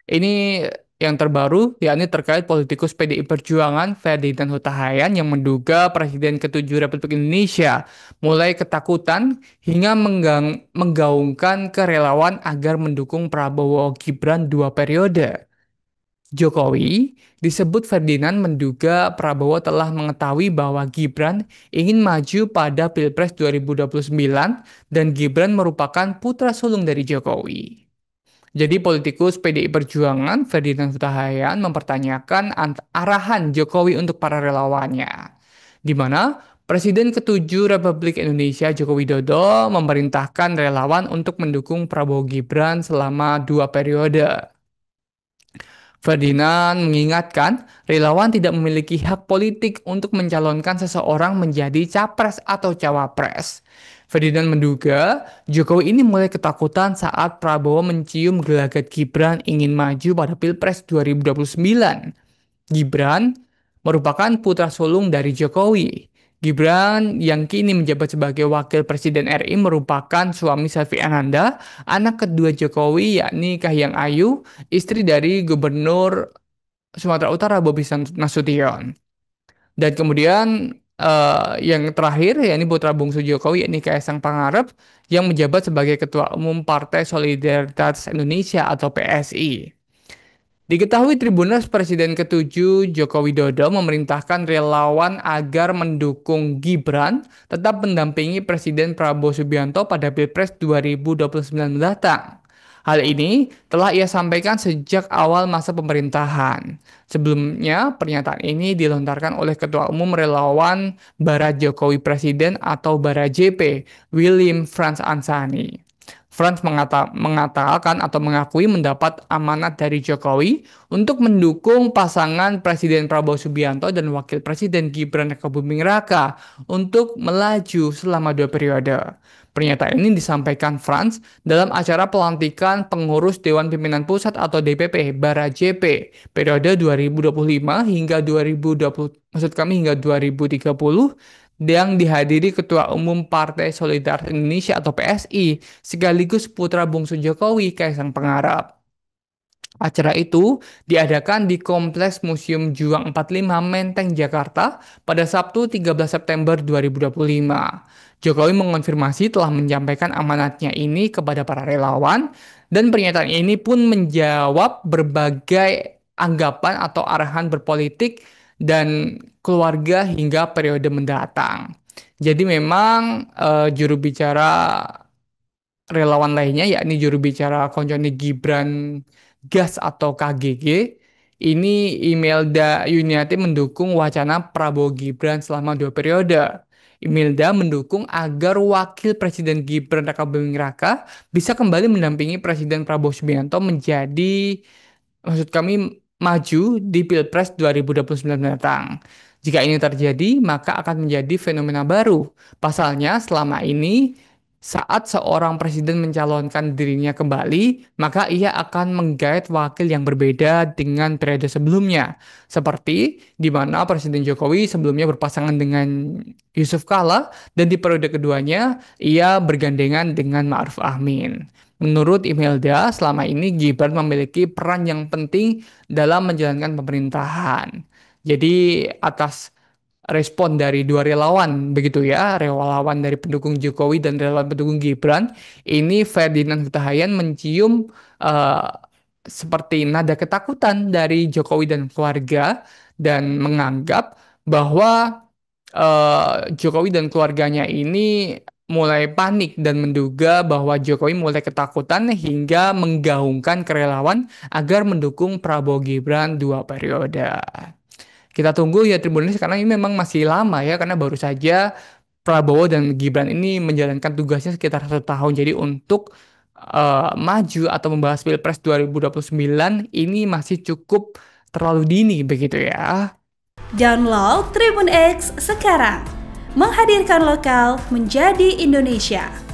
Ini yang terbaru, yakni terkait politikus PDI Perjuangan Ferdinand Huta Hayan yang menduga Presiden ke-7 Republik Indonesia mulai ketakutan hingga menggaungkan kerelawan agar mendukung Prabowo Gibran 2 periode. Jokowi disebut Ferdinand menduga Prabowo telah mengetahui bahwa Gibran ingin maju pada Pilpres 2029 dan Gibran merupakan putra sulung dari Jokowi. Jadi politikus PDI Perjuangan Ferdinand Huta Hayan mempertanyakan arahan Jokowi untuk para relawannya, di mana Presiden ke-7 Republik Indonesia Joko Widodo memerintahkan relawan untuk mendukung Prabowo Gibran selama 2 periode. Ferdinand mengingatkan, relawan tidak memiliki hak politik untuk mencalonkan seseorang menjadi capres atau cawapres. Ferdinand menduga Jokowi ini mulai ketakutan saat Prabowo mencium gelagat Gibran ingin maju pada Pilpres 2029. Gibran merupakan putra sulung dari Jokowi. Gibran yang kini menjabat sebagai wakil presiden RI merupakan suami Selvi Ananda, anak kedua Jokowi yakni Kahiyang Ayu, istri dari Gubernur Sumatera Utara Bobi Nasution. Dan kemudian yang terakhir yakni putra bungsu Jokowi yakni Kaisang Pangarep yang menjabat sebagai Ketua Umum Partai Solidaritas Indonesia atau PSI. Diketahui Tribuners Presiden ke-7 Joko Widodo memerintahkan relawan agar mendukung Gibran tetap mendampingi Presiden Prabowo Subianto pada Pilpres 2029 mendatang. Hal ini telah ia sampaikan sejak awal masa pemerintahan. Sebelumnya, pernyataan ini dilontarkan oleh Ketua Umum Relawan Bara Jokowi Presiden atau Bara JP, William Frans Ansani. Frans mengatakan atau mengakui mendapat amanat dari Jokowi untuk mendukung pasangan Presiden Prabowo Subianto dan Wakil Presiden Gibran Rakabuming Raka untuk melaju selama 2 periode. Pernyataan ini disampaikan Frans dalam acara pelantikan pengurus Dewan Pimpinan Pusat atau DPP Bara JP periode 2025 hingga 2020 hingga 2030 yang dihadiri Ketua Umum Partai Solidaritas Indonesia atau PSI sekaligus putra bungsu Jokowi Kaisang Pangarep. Acara itu diadakan di Kompleks Museum Juang 45 Menteng, Jakarta pada Sabtu 13 September 2025. Jokowi mengonfirmasi telah menyampaikan amanatnya ini kepada para relawan dan pernyataan ini pun menjawab berbagai anggapan atau arahan berpolitik dan keluarga hingga periode mendatang. Jadi memang juru bicara relawan lainnya yakni juru bicara Konconi Gibran Gas atau KGG ini Imelda Yuniati mendukung wacana Prabowo Gibran selama 2 periode. Imelda mendukung agar wakil Presiden Gibran Rakabuming Raka bisa kembali mendampingi Presiden Prabowo Subianto menjadi maksud kami maju di Pilpres 2029 mendatang. Jika ini terjadi, maka akan menjadi fenomena baru. Pasalnya, selama ini saat seorang presiden mencalonkan dirinya kembali, maka ia akan menggait wakil yang berbeda dengan periode sebelumnya. Seperti di mana Presiden Jokowi sebelumnya berpasangan dengan Yusuf Kala dan di periode keduanya ia bergandengan dengan Ma'ruf Amin. Menurut Imelda, selama ini Gibran memiliki peran yang penting dalam menjalankan pemerintahan. Jadi atas respon dari dua relawan begitu ya, relawan dari pendukung Jokowi dan relawan pendukung Gibran, ini Ferdinand Huta Hayan mencium eh, seperti nada ketakutan dari Jokowi dan keluarga dan menganggap bahwa Jokowi dan keluarganya ini mulai panik dan menduga bahwa Jokowi mulai ketakutan hingga menggaungkan kerelawan agar mendukung Prabowo Gibran 2 periode. Kita tunggu ya Tribuners karena ini memang masih lama ya karena baru saja Prabowo dan Gibran ini menjalankan tugasnya sekitar 1 tahun. Jadi untuk maju atau membahas Pilpres 2029 ini masih cukup terlalu dini begitu ya. Download Tribun X sekarang, menghadirkan lokal menjadi Indonesia.